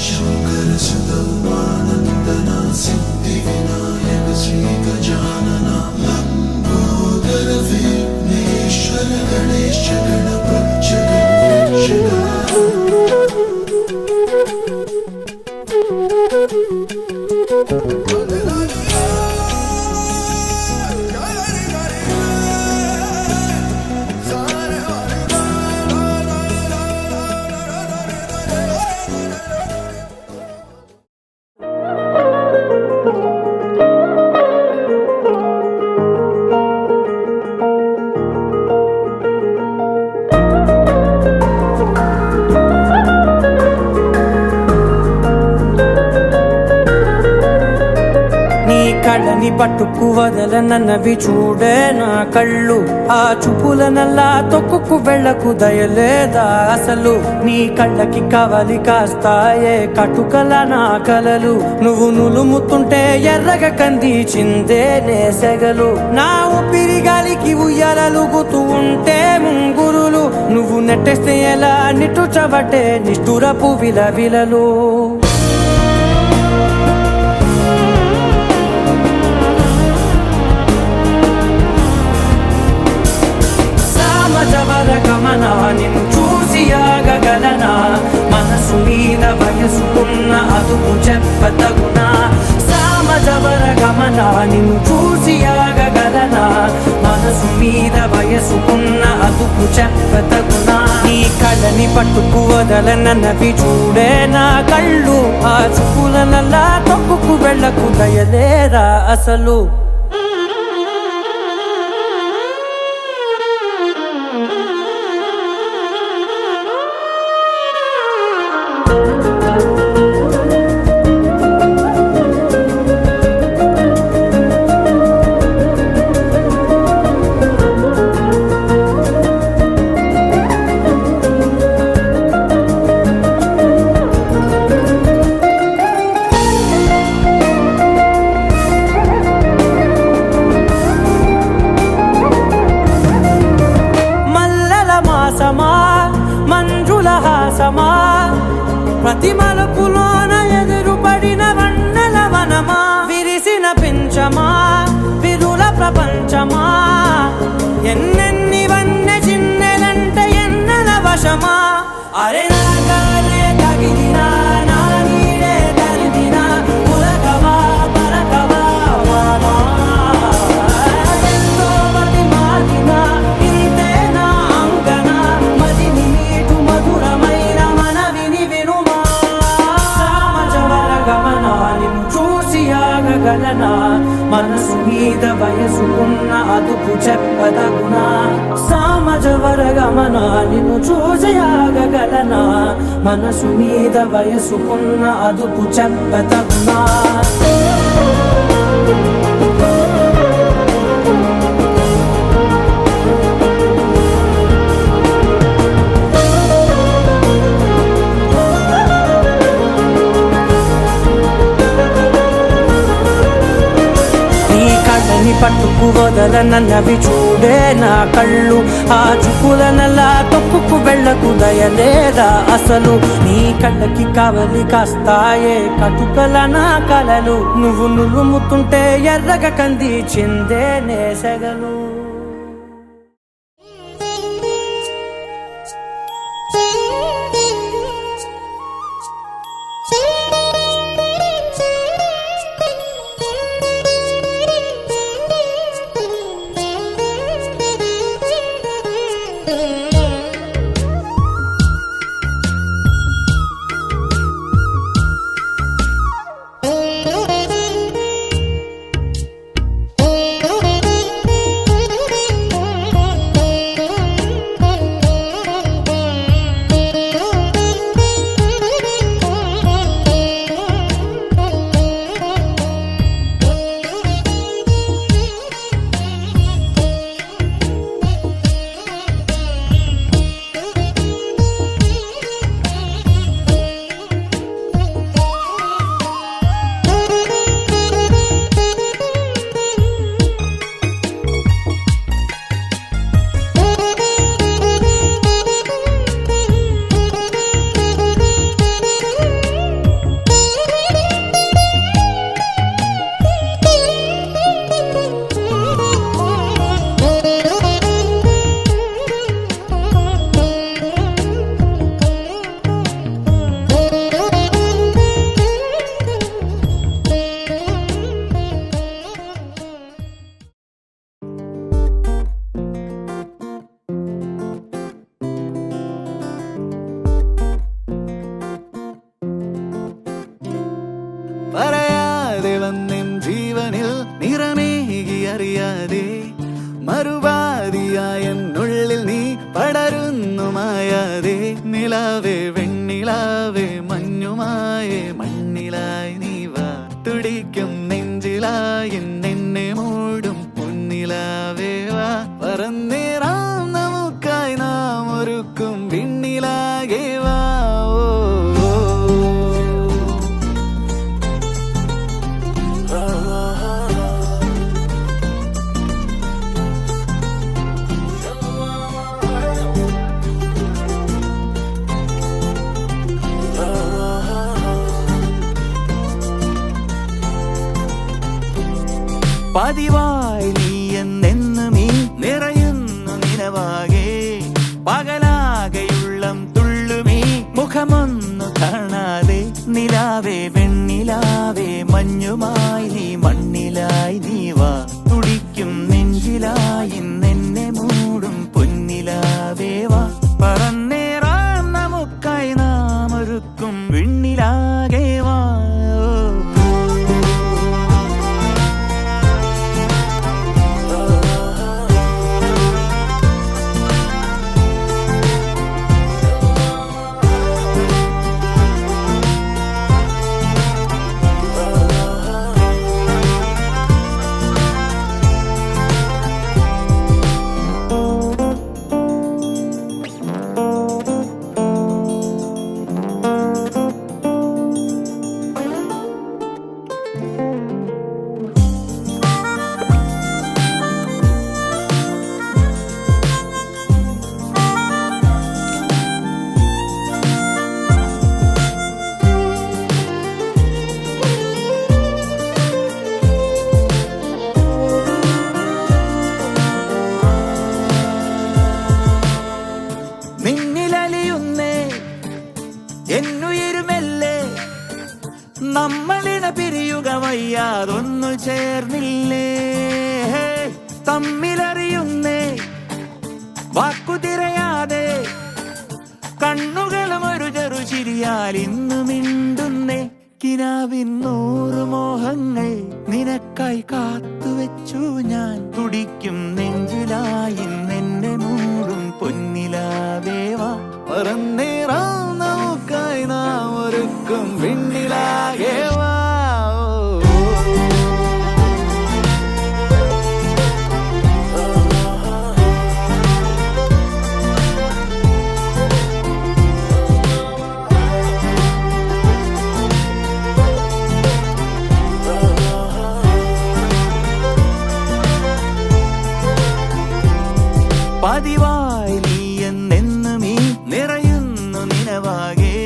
शङ्करसुतौमानन्दना सिद्धिविनायक श्रीगजानना लम्बोदर विघ्नेश्वर गणेश गणपति కళ్ళని పట్టుకు వదలనన్నవి చూడే నా కళ్ళు ఆ చూపులనల్లా తొక్కుకు వెళ్ళకు దయలేదా అసలు నీ కళ్ళకి కవలి కాస్తాయే కటుకల నా కలలు నువ్వు నులుముతుంటే ఎర్రగా కందిచిందే నేసెగలు నా ఊపిరి గాలికి ఉయ్యాలలుగుతూ ఉంటే ముంగురులు నువ్వు నెట్టేస్తే ఎలా నిట్టుచబట్టే నిష్ఠురపు విలవిలలు గమనా నిన్ను చూసి ఆగగలనా మనసు మీద వయసుకున్న అదుపు చెప్పతగునా సామజవర గమనా నిన్ను చూసి ఆగగలనా మనసు మీద వయసుకున్న అదుపు చెప్పతగునా నీ కళ్ళని పట్టుకు వదలనన్నవి చూడే నా కళ్ళు ఆ చూపులనల్లా తొక్కుకు వెళ్ళకు దయలేరా అసలు మంజుల హాసమా ప్రతి మలుపులోన ఎదురుపడిన వన్నెల వనమా విరిసిన పించమా విరుల ప్రపంచమా ఎన్నెన్ని వన్నె చిన్నెలంటే ఎన్నెల వశమా అరే నాగాలే తగిలినా నా నీడే తరిమినా ఉలకవా పరకవా వామా ఎంతో మతి మాటినా ఇంతే నా అంగన మదిని మీటు మధురమైన మనవిని వినుమా సామజవర గమనా నిన్ను చూసి ఆగగలనా మనసు మీద వయసుకున్న అదుపు చెప్పదగునా సామజవర గమనా నిన్ను చూసి ఆగగలనా మనసు మీద వయసుకున్న అదుపు చెప్పదగునా పట్టుకు వదలనన్నవి చూడే నా కళ్ళు ఆ చూపులనల్లా తొక్కుకు వెళ్ళకు దయలేదా అసలు నీ కళ్ళకి కవలి కాస్తాయే కటుకల నా కలలు నువ్వు నులుముతుంటే ఎర్రగా కందిచిందే నేసెగలు നിലാവേ മഞ്ഞുമായേ മണ്ണിലായി നീവാ തുടിക്കും നെഞ്ചിലായി എന്നെ മൂടും പൊന്നിലാവേ വാ പറന്നേറാം നമുക്കായി നാം ഒരുക്കും വിണ്ണിലാകെ വാ പതിവായി നീ എന്നെന്നും ഈ നിറയുന്നു നിലവാകെ പകലാകെയുള്ളം തുള്ളുമീ മുഖമൊന്നു കാണാതെ നിലാവേ വെണ്ണിലാവേ മഞ്ഞുമായി നീ മണ്ണിലായി നീ വാ തുടിക്കും നെഞ്ചിലായി എന്നെ മൂടും പൊന്നിലാവേ വാ പറന്നേറാം നമുക്കായി നാം ഒരുക്കും വിണ്ണിലാകെ വാ എന്നുയരുമല്ലേ നമ്മളിട പിരിയുക വയ്യാതൊന്നു ചേർന്നില്ലേ തമ്മിലറിയുന്നേ വാക്കുതിരയാതെ കണ്ണുകളും ഒരു ചെറു ചിരിയാൽ ഇന്നു മിണ്ടുന്നേ കിനാവിൻ 100 മോഹങ്ങൾ നിനക്കായി കാത്തുവെച്ചു ഞാൻ തുടിക്കും നെഞ്ചിലായി എന്നെ മൂടും പൊന്നിലാവേവാ പറന്നേറാം നമുക്കായി നാം ഒരുക്കും വിണ്ണിലാകേവാ പതിവായി നീ എന്നെന്നും ഈ നിറയുന്നു നിലവാകെ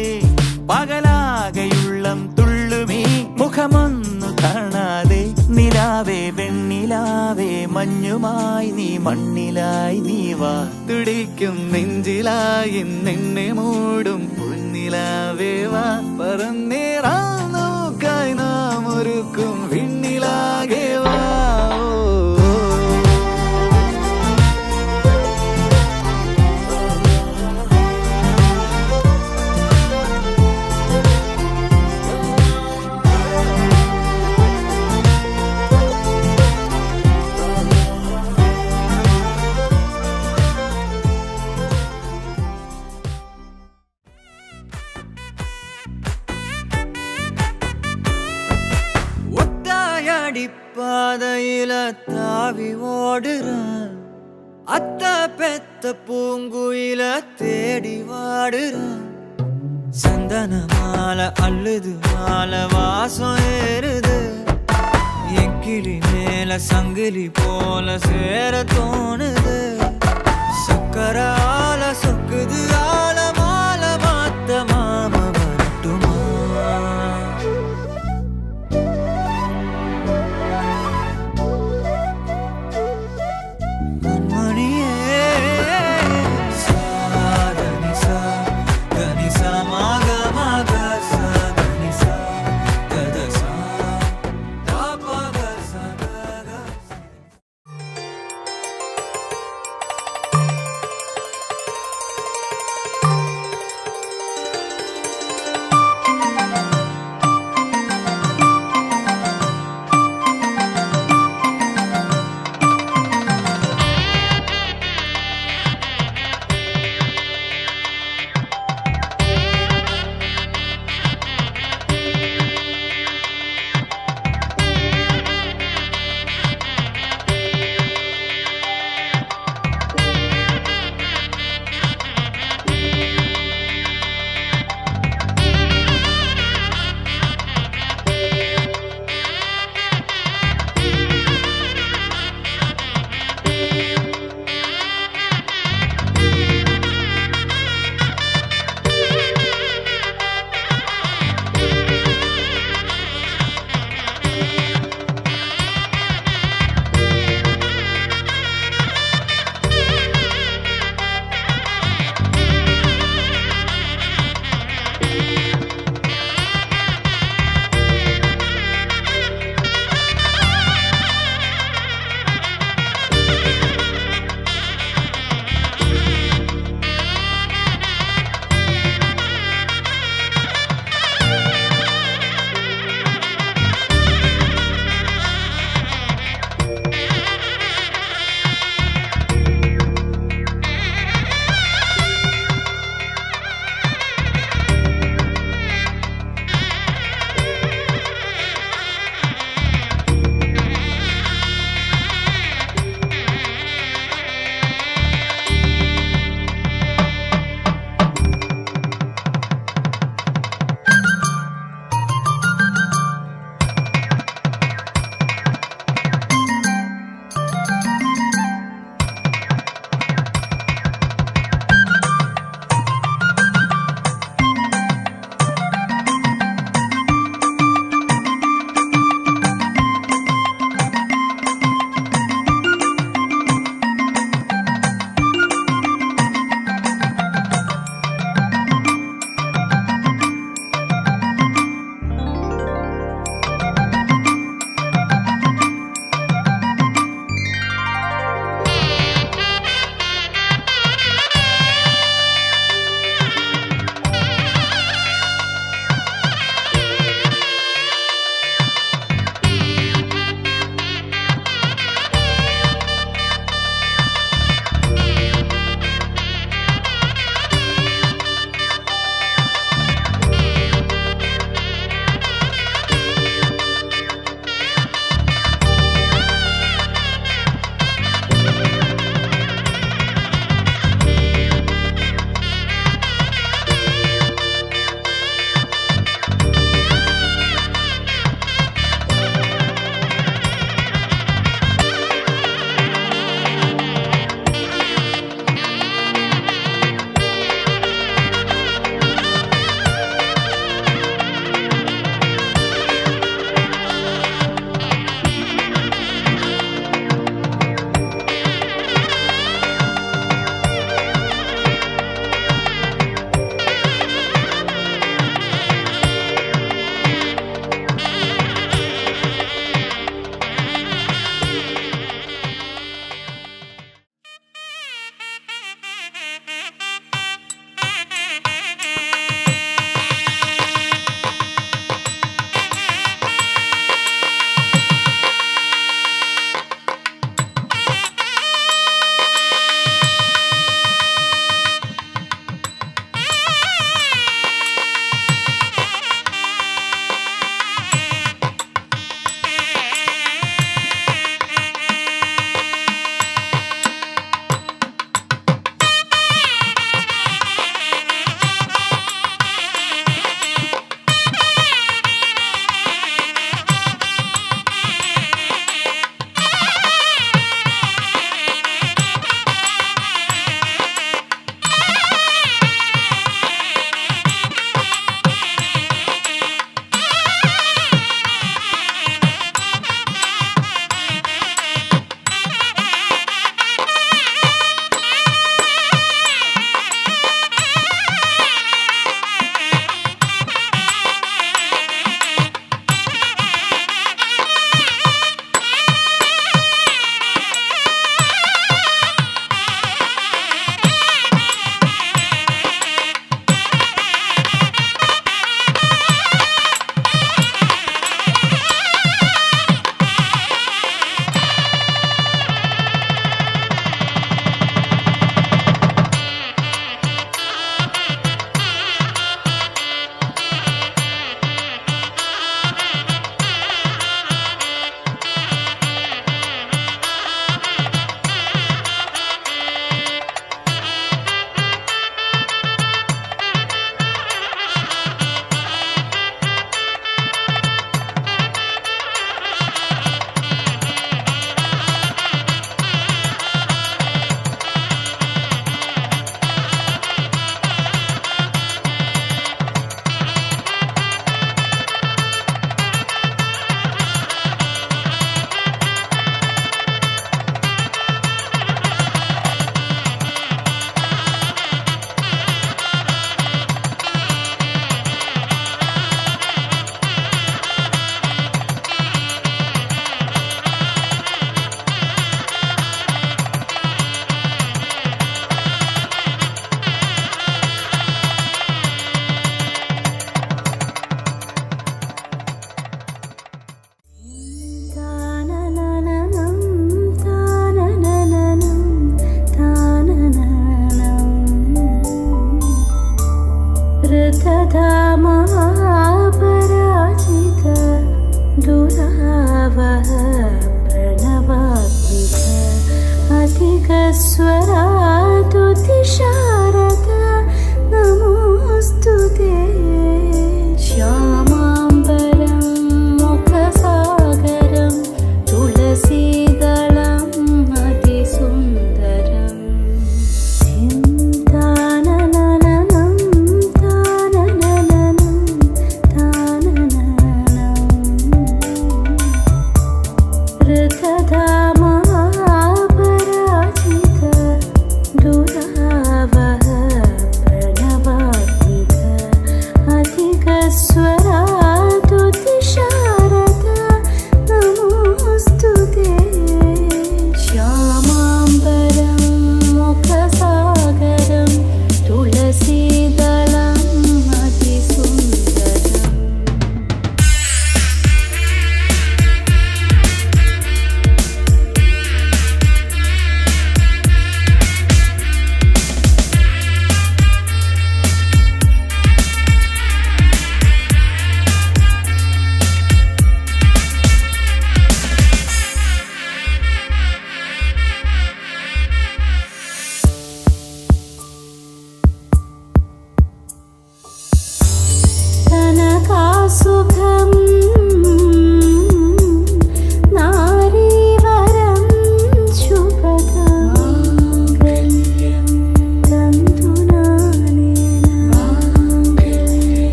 പകലാകെയുള്ളം തുള്ളുമീ മുഖമൊന്നു കാണാതെ നിലാവേ വെണ്ണിലാവേ മഞ്ഞുമായി നീ മണ്ണിലായി നീ വാ തുടിക്കും നെഞ്ചിലായി എന്നെ മൂടും പൊന്നിലാവേ വാ പറന്നേറാം നമുക്കായി നാം ഒരുക്കും വിണ്ണിലാകെ വാ பாதையில தாவி ஓடுறான் அத்த பெத்த பூங்குயில தேடி வாடுறான் சந்தன மாலை அள்ளுது மாலை வாசம் ஏறுது என் கிளி மேல சங்கிலி போல சேர தோணுது சக்கரால சொக்குது ஆல மாலை மாத்த மாம வரட்டுமா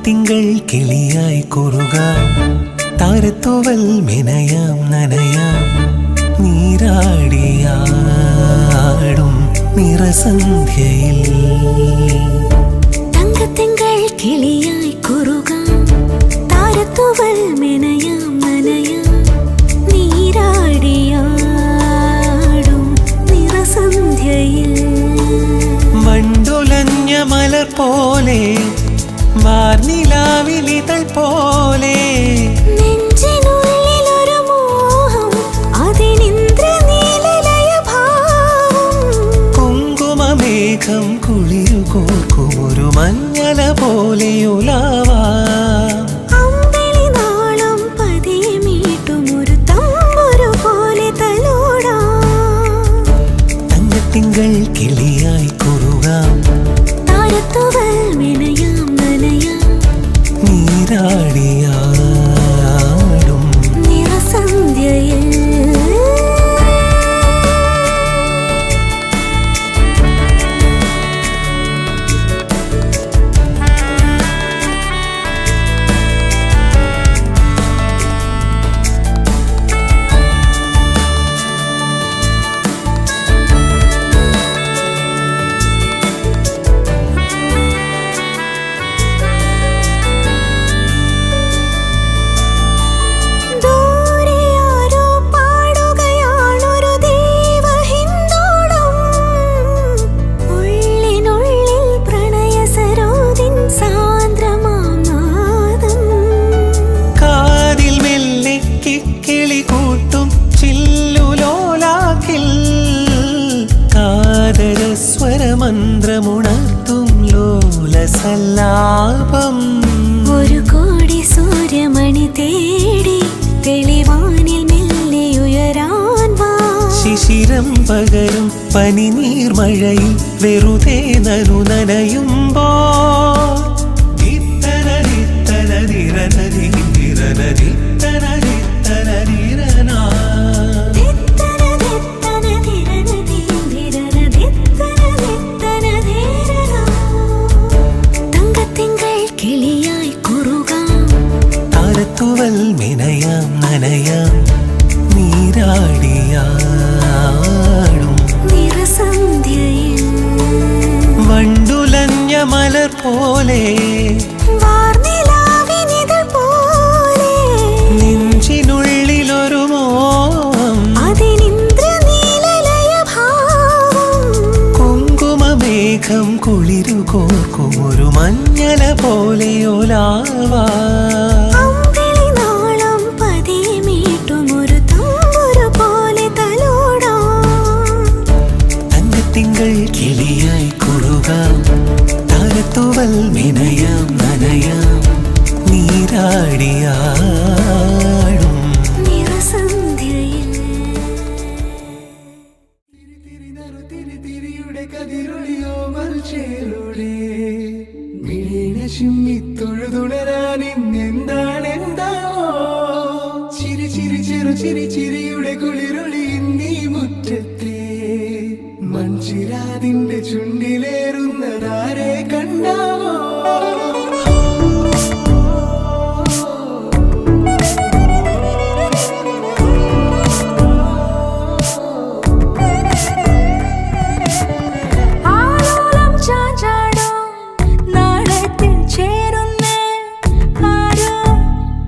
തങ്കത്തിങ്കൾ കിളിയായി കുറുകാം താരത്തൂവൽ മെനയാം നനയാം നീരാടിയാടും നിറസന്ധ്യയിൽ തങ്കത്തിങ്കൾ കിളിയായി കുറുകാം താരത്തൂവൽ മെനയാം നനയാം നീരാടിയാടും നിറസന്ധ്യയിൽ വണ്ടുലഞ്ഞ മലർ പോലെ വാർനിലാവിലിതൾ പോലെ നെഞ്ചിനുള്ളിലൊരു മോഹം അതിനിന്ദ്രനീലലയഭാവം കുങ്കുമമേഘം കുളിരുകോർക്കുമൊരു മഞ്ഞല പോലെയുലാവാ അമ്പിളിനാളം പതിയെ മീട്ടുമൊരു തമ്പുരു പോലെ തലോടാം തങ്കത്തിങ്കൾ കിളിയായി കുറുകാം താരത്തൂവൽ മെനയാം നനയാം നീരാടിയാടും നിറസന്ധ്യയിൽ സ്വരമന്ത്രമുണർത്തും ലോലസല്ലാപം ഒരു കോടി സൂര്യമണി തേടി തെളിവാനിൽ മെല്ലെ ഉയരാൻ വാ ശിശിരം പകരും പനിനീർമഴയിൽ വെറുതെ നനയുമ്പോ താരത്തൂവൽ മെനയാം നനയാം നീരാടിയാടും നിറസന്ധ്യയിൽ വണ്ടുലഞ്ഞ മലർ പോലെ വാർനിലാവിനിതൾ പോലെ നെഞ്ചിനുള്ളിലൊരു മോഹം അതിനിന്ദ്രനീലലയഭാവം കുങ്കുമമേഘം കുളിരുകോർക്കുമൊരു മഞ്ഞല പോലെയോലാവാ അമ്പിളിനാളം പതിയെ മീട്ടുമൊരു തമ്പുരു പോലെ തലോടാം തങ്കത്തിങ്കൾ കിളിയായി കുറുകാം താരത്തൂവൽ മെനയാം നനയാം നീരാടിയാടും നിറസന്ധ്യയിൽ തിരിതിരിയുടെ കതിരൊളിയോ മൽച്ചേലൂടെ മിഴീണ ചിമ്മിത്തൊഴുതുണരാൻ ഇന്നെന്താണെന്താവോ ചിരി ചിരി ചെറു ചിരി ചിരിയുടെ കുളിരൊളി നീ മുറ്റത്തെ മൺചിരാതിന്റെ ചുണ്ടിലേറുന്നതാരെ കണ്ടാവോ ആലോലം ചാഞ്ചാടും നാളത്തിൽ ചേരുന്നേ ആരോ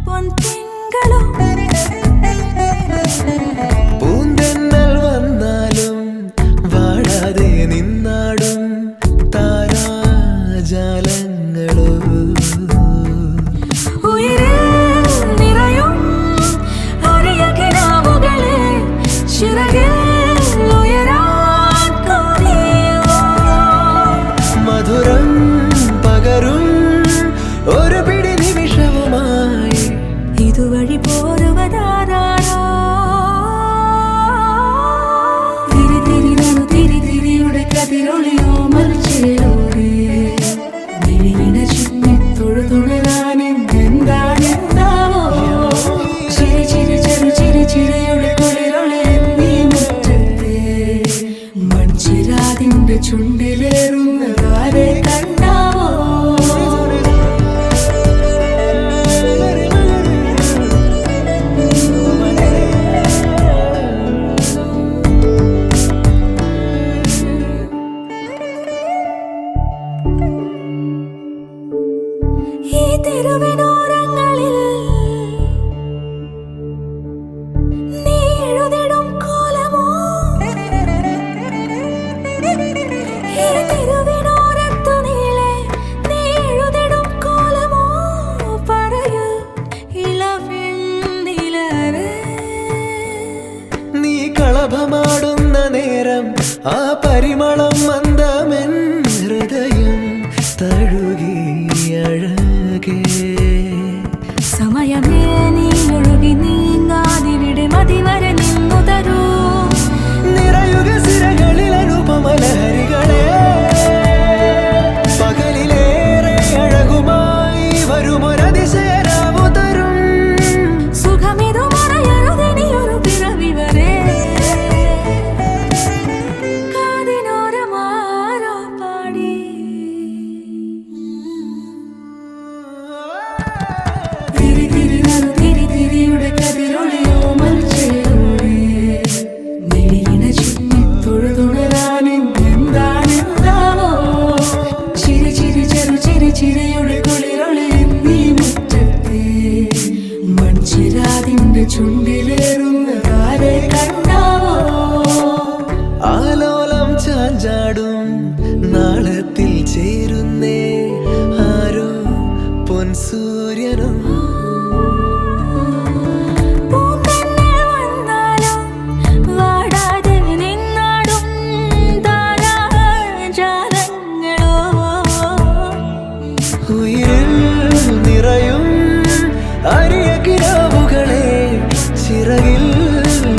പൊൻതിങ്കളോ പൂന്തെന്നൽ വന്നാലും വാടാതെ നിന്നാടും താരാജാലങ്ങളോ ഉയരിൽ നിറയും അരിയ കിനാവുകളെ ചിറകിൽ ഉയരാൻ തോന്നിയോ മധുരം പകരും ഒരു പിടി നിമിഷവുമായി ഇതുവഴി പോരുവതാരോ തിരിതിരിയുടെ കതിരൊളിയോ മറിച്ചിലൂടെ മിഴിവിട ചിമ്മിത്തൊഴുതുണരാൻ എന്താണെന്താവോ ചിരി ചിരി ചെറു ചിരി ചിരിയുടെ കുളിരൊളി നീ മുറ്റത്തെ മൺചിരാതിന്റെ ചുണ്ടിലേറുന്നതാരെ കണ്ടാവോ പരിമളം മന്ദമെൻ ഹൃദയം തഴുകി അഴകേ സമയമേ നീ ഒഴുകി നീങ്ങാതിവിടെ മതിവരെ നിന്നു തരൂ നിറയുക സിരകളിൽ അനുപമലഹരികളെ പകലിലേറെ അഴകുമായി വരുമൊരതിശയരാവു തരും സുഖമിതു മറയരുതിനിയൊരു പിറവി വരെ കാതിനോരമാരോ പാടി തിരി തിരി നറു തിരി തിരിയുടെ കതിരൊളിയോ മൽച്ചേരോടെ മിഴിയിണ ചുറ്റി തൊഴുതുണരാനെന്താണെന്താവോ ചിരി ചിരി ചെറു ചിരി ചിരിയുടെ കുളിരൊളി നീ മുറ്റത്തെ മൺചിരാതിന്റെ ചുണ്ടിലേറുന്നതാരെ കണ്ടാവോ ആലോലം ചാഞ്ചാടും നാളത്തിൽ ചേരുന്നേ ആരോ പൊൻസൂര്യനും പൂന്തന്നെ വന്നാലും വാടാതെ നിന്നാടും താരാജാലങ്ങളോ ഉയിരിൽ നിറയും അരിയ കിനാവുകളെ ചിറകിൽ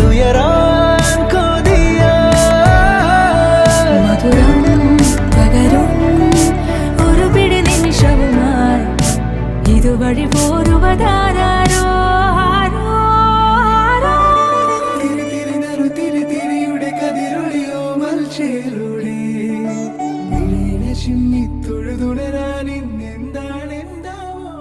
ഉയരാൻ കൊതിയ മധുരം പകരും ഒരു പിടി നിമിഷവുമായി ഇതുവഴി പോരുവതാരോ ആരോ ആരോ തിരി തിരി നറു തിരി തിരിയുടെ കതിരൊളിയോ മൽച്ചേലൂടെ മിഴിയിണ ചിമ്മി തൊഴുതുണരാൻ ഇന്നെന്താണെന്താവോ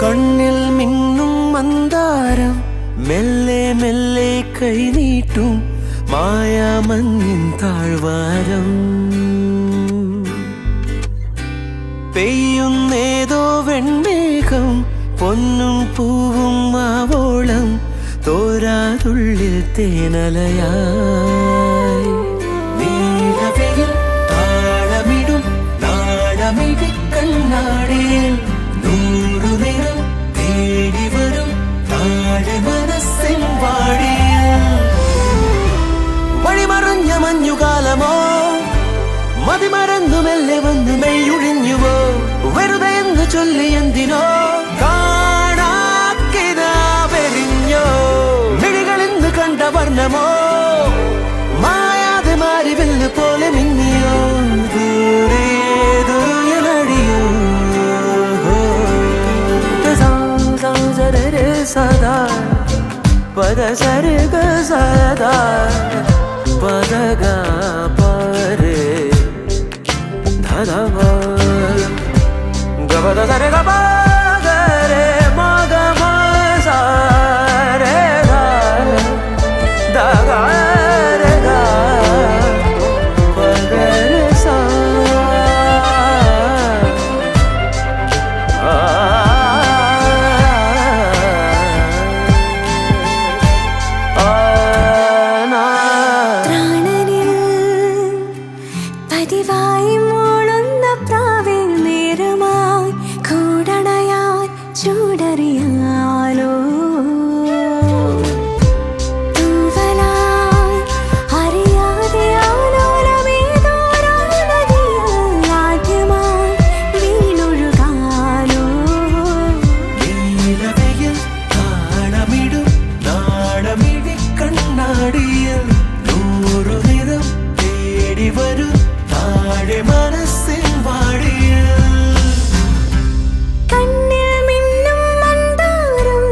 കണ്ണിൽ മിന്നും മന്ദാരം മെല്ലെ മെല്ലെ കൈനീട്ടും മായാമഞ്ഞിൻ താഴ്വാരം പെയ്യുന്നേതോ വെൺമേഘം പൊന്നും പൂവും മാവോളം തോരാതുള്ളിൽ തേനലയായി നീലവയിൽ താളമിടും നാടമിഴി കണ്ണാടിയിൽ നൂറു നിറം തേടി വരും താഴെ മനസ്സിൻ വാടിയിൽ വഴിമറഞ്ഞ മഞ്ഞുകാലമോ മതിമറന്നു മെല്ലെ വന്നു മെയ്യൊഴിഞ്ഞുവോ വെറുതെ എന്ന് ചൊല്ലി എന്തിനോ കാണാക്കിനാവെരിഞ്ഞോ മിഴികളിന്ന് കണ്ട വർണ്ണമോ മായാതെ മാറി വെല്ല് പോലെ മിന്നിയോ ദൂരേതോ എനടിയോ സദാ പദ സരുഗ സദാ പദഗ പരേ ധദവ ഗപദ സരുഗ പദരേ മഗ മസ രേ ദഗ രേ ഗ പദര സ പ്രാണനിൽ പതിവായി മൂളുന്ന പ്രാവിൽ നേരമായി കൂടണയാൻ ചൂടറിയാലോ തൂവലായി അറിയാതെ ആലോലമേതോരാനദിയിൽ ആദ്യമായി വീണൊഴുകാലോ നീലവയിൽ താളമിടും നാടമിഴി കണ്ണാടിയിൽ നൂറു നിറം തേടി വരും താഴെ മനസ്സിൻ വാടിയിൽ കണ്ണിൽ മിന്നും മന്ദാരം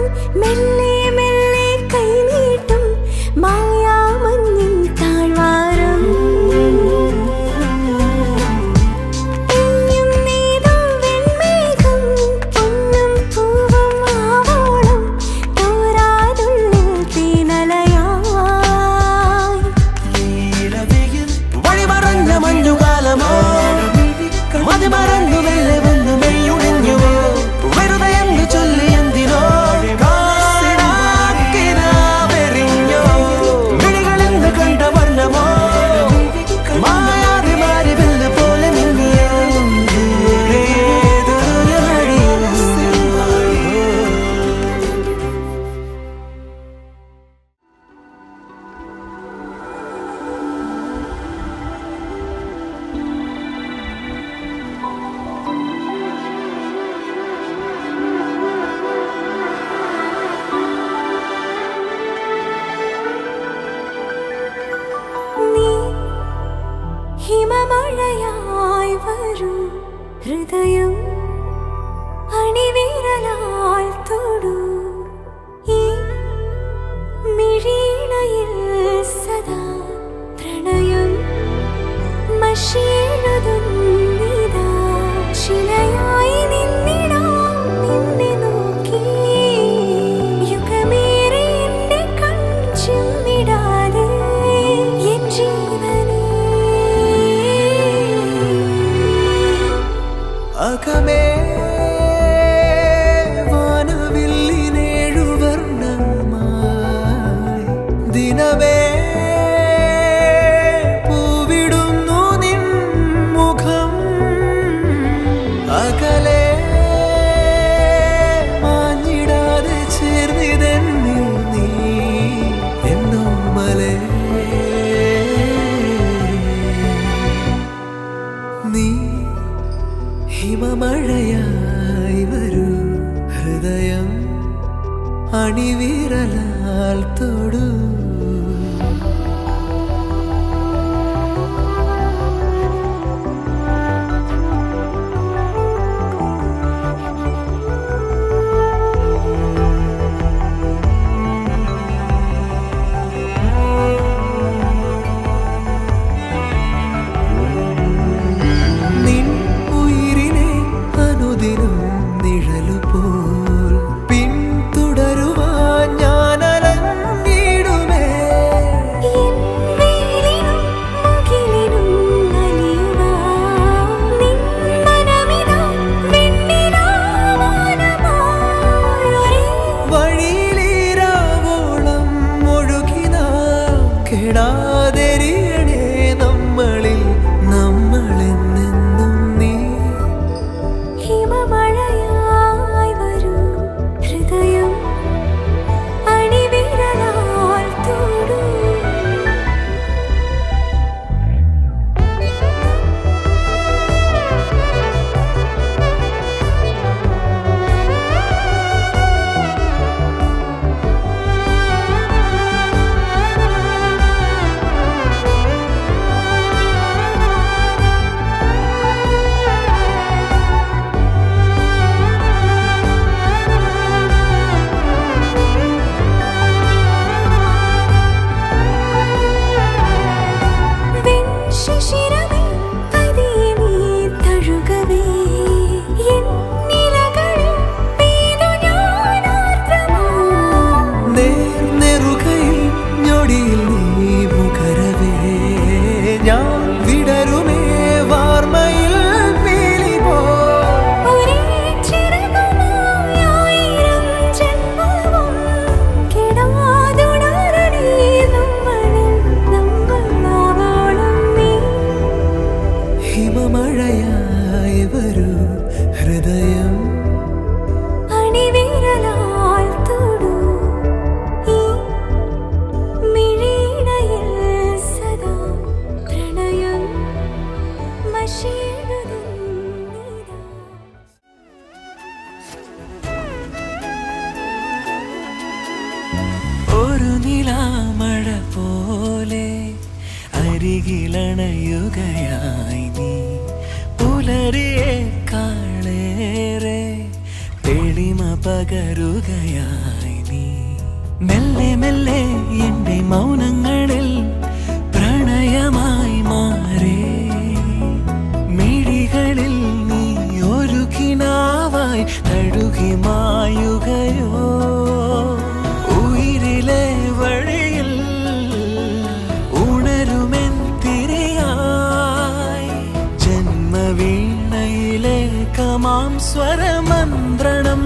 ഹിമമഴയായി വരും ഹൃദയം അണിവിരലാൽ തൊടൂ ഈ മിഴിയിണയിൽ സദാ പ്രണയം മഷിയെഴുതുന്നിതാ ശിലയായി നിന്നിടാം നിന്നെ നോക്കി യുഗമേറെ എന്റെ കൺചിമ്മിടാതെ എൻ ജീവനേ അകമേ വാനവില്ലിനേഴുവർണ്ണമായി ദിനമേ പൂവിടുന്നു നിൻ മുഖം അകലെ മാഞ്ഞിടാതെ ചേർന്നിതെന്നിൽ നീ എന്നോമലേ നീ ഹിമമഴയായി വരൂ ഹൃദയം അണിവിരലാൽ തൊടൂ നിൻ ഉയിരിനെ അനുദിനം നിഴലുപോൽ പിന്തുടരുവാൻ ഞാൻ അലഞ്ഞിടുമേ എൻ വെയിലിനും മുകിലിനും അലിയുവാൻ നിൻ മനമിതാ വെണ്ണിലാവാനമായി ഒരേ വഴിയിലീരാവോളം ഒഴുകിനാ കെടാതെരിയണേ നമ്മളിൽ നമ്മളെന്നെന്നും നീ ഹിമമഴയായി വരൂ ഹൃദയം അണിവിരലാൽ തൊടൂ വെൺശിശിരമേ പതിയെ നീ തഴുകവേ എൻ നിലകളിൽ പെയ്തു ഞാൻ ആർദ്രമായി നേർനെറുകയിൽ ഞൊടിയിൽ നീ മുഖരവേ ഞാൻ വിടരുമേ വാർമയിൽ പീലി പോ ഒരേ ചിറകുമായി ആയിരം ജന്മവും കെടാതുണരണേ നമ്മളിൽ നമ്മളാവോളം നീ ഹിമമഴയായി വരൂ ഹൃദയം അണിവിരലാൽ തൊടൂ ഈ മിഴിയിണയിൽ സദാ പ്രണയം മഷിയെഴുതുന്നിതാ ഒരു നിലാമഴ പോലെ അരികിലണയുകയായി നീ പുലരിയേക്കാളേറെ തെളിമ പകരുകയായി നീ മെല്ലെ മെല്ലെ എന്റെ മൗനങ്ങളിൽ പ്രണയമായി മാറേ മിഴികളിൽ നീ ഒരു കിനാവായി തഴുകി മായുകയോ ഉയിരിലെ വഴിയിൽ ഉണരുമെൻ തിരയായി ജന്മവീണയിലെ കമാം സ്വരമന്ത്രണം